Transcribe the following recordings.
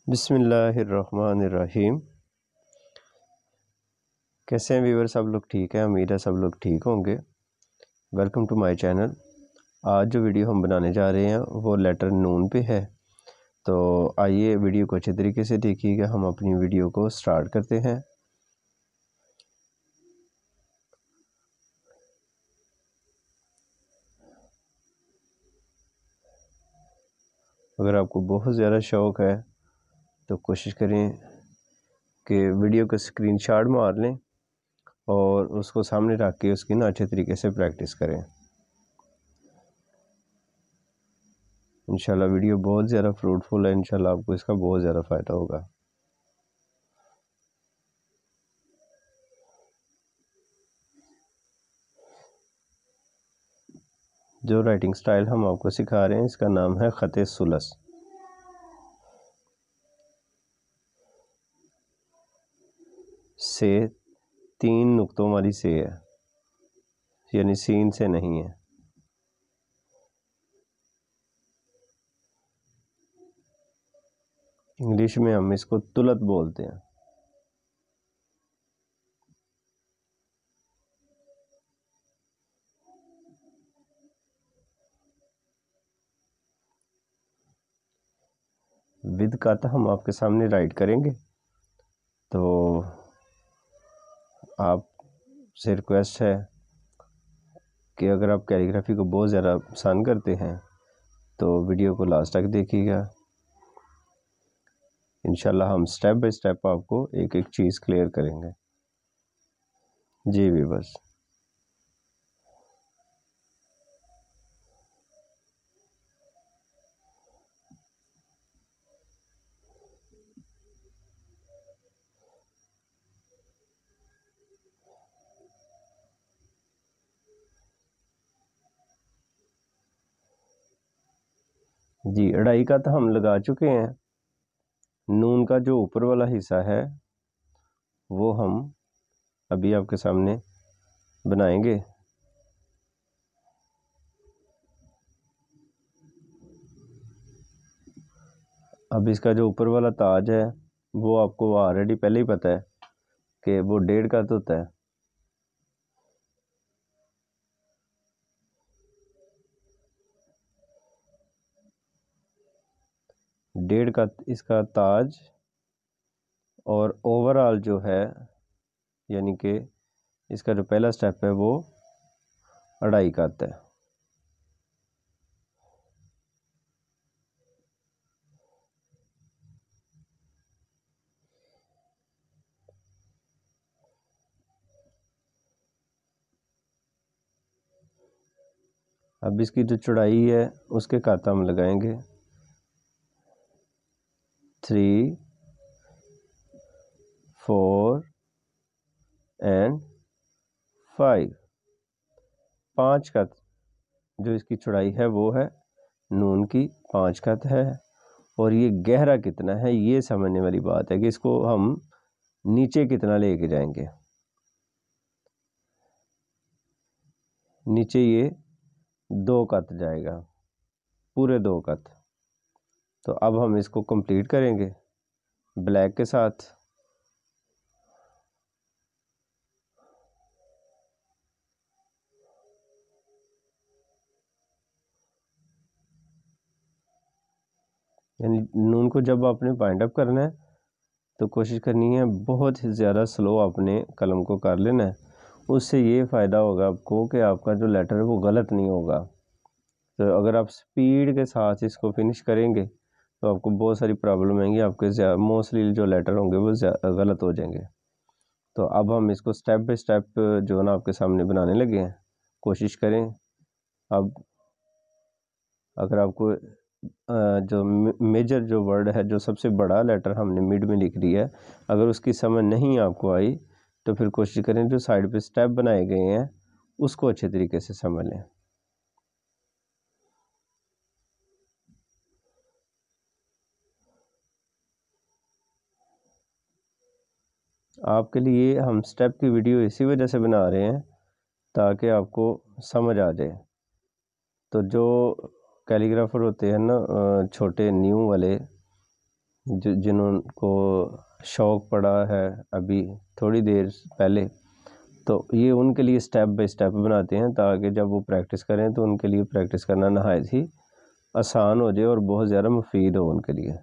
بسم اللہ الرحمن الرحیم۔ کیسے ہیں ویور؟ سب لوگ ٹھیک ہیں؟ امید ہے سب لوگ ٹھیک ہوں گے۔ Welcome to my channel. آج جو ویڈیو ہم بنانے جا رہے ہیں وہ لیٹر نون پہ ہے، تو آئیے ویڈیو کو اچھے طریقے سے دیکھیے گا۔ ہم اپنی ویڈیو کو سٹارٹ کرتے ہیں۔ اگر آپ کو بہت زیادہ شوق ہے تو کوشش کریں کہ ویڈیو کا اسکرین شاٹ مار لیں اور اس کو سامنے رکھ کے اس کی اچھے طریقے سے پریکٹس کریں۔ انشاءاللہ ویڈیو بہت زیادہ فروٹفل ہے، انشاءاللہ آپ کو اس کا بہت زیادہ فائدہ ہوگا۔ جو رائٹنگ سٹائل ہم آپ کو سکھا رہے ہیں اس کا نام ہے خط ثلث۔ سے 3 نقطوں والی سے ہے، یعنی سین سے نہیں ہے۔ انگلش میں ہم اس کو تلت بولتے ہیں۔ ود کت ہم آپ کے سامنے رائٹ کریں گے، تو آپ سے ریکویسٹ ہے کہ اگر آپ کیلیگرافی کو بہت زیادہ پسند کرتے ہیں تو ویڈیو کو لاسٹ تک دیکھیے گا۔ انشاءاللہ ہم سٹیپ بائی سٹیپ آپ کو ایک ایک چیز کلیئر کریں گے۔ جی بھی بس جی 2.5 کا تو ہم لگا چکے ہیں۔ نون کا جو اوپر والا حصہ ہے وہ ہم ابھی آپ کے سامنے بنائیں گے۔ اب اس کا جو اوپر والا تاج ہے وہ آپ کو آلریڈی پہلے ہی پتہ ہے کہ وہ 1.5 کا تو ہوتا ہے۔ ڈیڑھ کا اس کا تاج، اور اوور آل جو ہے یعنی کہ اس کا جو پہلا سٹیپ ہے وہ 2.5 کا ہے۔ اب اس کی جو چوڑائی ہے اس کے کاتا ہم لگائیں گے 3 4 اینڈ 5۔ 5 کا جو اس کی چوڑائی ہے وہ ہے نون کی 5 کا ہے، اور یہ گہرا کتنا ہے یہ سمجھنے والی بات ہے کہ اس کو ہم نیچے کتنا لے کے جائیں گے۔ نیچے یہ 2 کت جائے گا، پورے 2 کت۔ تو اب ہم اس کو کمپلیٹ کریں گے بلیک کے ساتھ۔ یعنی نون کو جب آپ نے پوائنٹ اپ کرنا ہے تو کوشش کرنی ہے بہت ہی زیادہ سلو اپنے قلم کو کر لینا ہے۔ اس سے یہ فائدہ ہوگا آپ کو کہ آپ کا جو لیٹر ہے وہ غلط نہیں ہوگا۔ تو اگر آپ سپیڈ کے ساتھ اس کو فنش کریں گے تو آپ کو بہت ساری پرابلم آئیں گی، آپ کے موسٹلی جو لیٹر ہوں گے وہ غلط ہو جائیں گے۔ تو اب ہم اس کو سٹیپ بائی سٹیپ جو ہے نا آپ کے سامنے بنانے لگے ہیں، کوشش کریں۔ اب اگر آپ کو جو میجر جو ورڈ ہے، جو سب سے بڑا لیٹر ہم نے مڈ میں لکھ دی ہے، اگر اس کی سمجھ نہیں آپ کو آئی تو پھر کوشش کریں جو سائڈ پہ سٹیپ بنائے گئے ہیں اس کو اچھے طریقے سے سمجھ لیں۔ آپ کے لیے ہم سٹیپ کی ویڈیو اسی وجہ سے بنا رہے ہیں تاکہ آپ کو سمجھ آ جائے۔ تو جو کیلیگرافر ہوتے ہیں نا چھوٹے نیو والے، جنہوں کو شوق پڑا ہے ابھی تھوڑی دیر پہلے، تو یہ ان کے لیے سٹیپ بائی سٹیپ بناتے ہیں تاکہ جب وہ پریکٹس کریں تو ان کے لیے پریکٹس کرنا نہایت ہی آسان ہو جائے اور بہت زیادہ مفید ہو ان کے لیے۔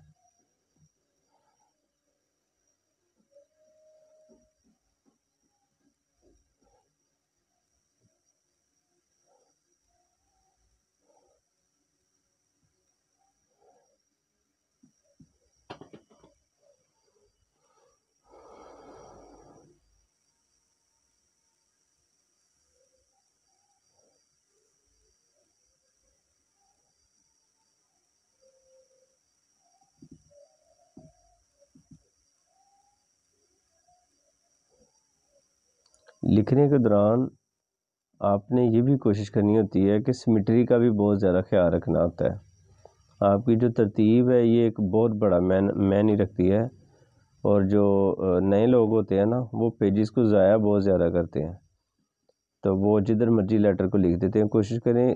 لکھنے کے دوران آپ نے یہ بھی کوشش کرنی ہوتی ہے کہ سمیٹری کا بھی بہت زیادہ خیال رکھنا ہوتا ہے۔ آپ کی جو ترتیب ہے یہ ایک بہت بڑا معنی رکھتی ہے، اور جو نئے لوگ ہوتے ہیں نا وہ پیجز کو ضائع بہت زیادہ کرتے ہیں، تو وہ جدھر مرضی لیٹر کو لکھ دیتے ہیں۔ کوشش کریں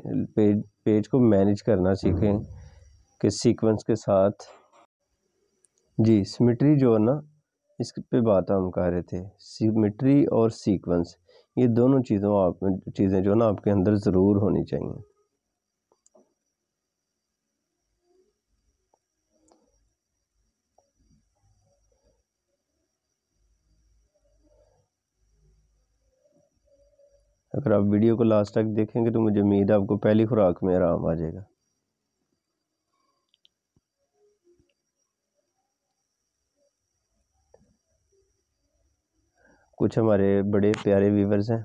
پیج کو مینیج کرنا سیکھیں کہ سیکوینس کے ساتھ۔ جی سمیٹری جو ہے نا، اس پہ بات ہم کر رہے تھے، سیمیٹری اور سیکوینس، یہ دونوں چیزیں جو نا آپ کے اندر ضرور ہونی چاہیے۔ اگر آپ ویڈیو کو لاسٹ تک دیکھیں گے تو مجھے امید ہے آپ کو پہلی خوراک میں آرام آ جائے گا۔ کچھ ہمارے بڑے پیارے ویورز ہیں